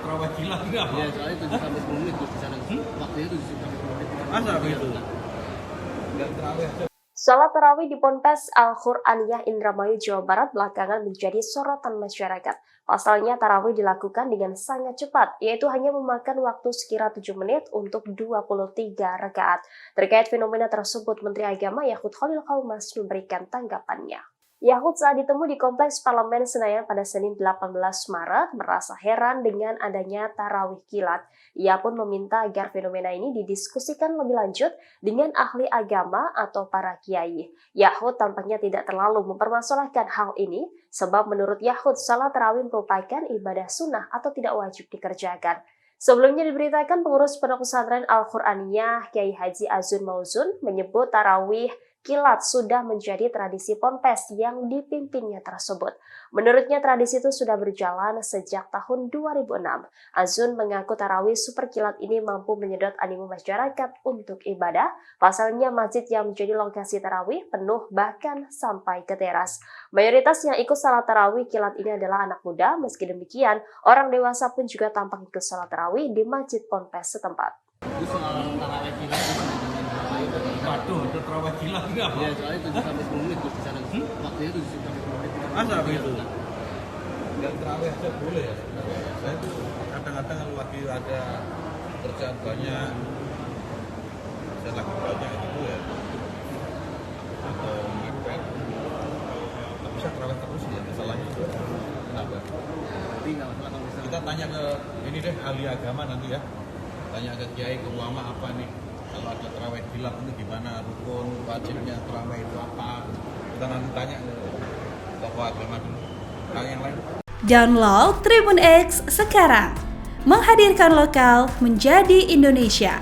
terawih kilat enggak? Iya, soalnya 7 sampai 10 menit terus di sana. Waktunya 7 sampai 10 menit. Masa begitu? Enggak terawih aja. Salat tarawih di Ponpes Al-Qur'aniyah Indramayu, Jawa Barat belakangan menjadi sorotan masyarakat. Pasalnya tarawih dilakukan dengan sangat cepat, yaitu hanya memakan waktu sekira 7 menit untuk 23 rakaat. Terkait fenomena tersebut, Menteri Agama Yahud Khalil Qaumas memberikan tanggapannya. Yahud saat ditemu di Kompleks Parlemen Senayan pada Senin 18 Maret merasa heran dengan adanya tarawih kilat. Ia pun meminta agar fenomena ini didiskusikan lebih lanjut dengan ahli agama atau para kiai. Yahud tampaknya tidak terlalu mempermasalahkan hal ini, sebab menurut Yahud salat tarawih merupakan ibadah sunnah atau tidak wajib dikerjakan. Sebelumnya diberitakan pengurus Pondok Pesantren Al-Qur'aniyah Kiai Haji Azun Mauzun menyebut tarawih kilat sudah menjadi tradisi ponpes yang dipimpinnya tersebut. Menurutnya tradisi itu sudah berjalan sejak tahun 2006. Azun mengaku tarawih super kilat ini mampu menyedot animo masyarakat untuk ibadah. Pasalnya masjid yang menjadi lokasi tarawih penuh bahkan sampai ke teras. Mayoritas yang ikut salat tarawih kilat ini adalah anak muda. Meski demikian, orang dewasa pun juga tampak ikut salat tarawih di masjid ponpes setempat. Itu soal tarawih kilat. Waduh, itu terawih kilat enggak? Iya, soalnya 7 sampai 10 menit terus di sana. Waktunya 7 sampai 10 menit. Masa begitu? Enggak terawih aja boleh ya sebenarnya. Saya tuh kadang-kadang kalau lagi ada kerjaan banyak, saya lagi banyak gitu ya, atau ngepet, nggak bisa terawih terus ya, masalahnya itu kenapa? Tapi nggak masalah kalau misalnya Kita tanya ke ini deh, ahli agama nanti ya, tanya ke kiai, ke ulama apa nih, kalau ada terawih kilat itu gimana, rukun wajibnya terawih itu apa, kita nanti tanya ke tokoh agama dulu. Nah, yang lain. Download Tribun X sekarang, menghadirkan lokal menjadi Indonesia.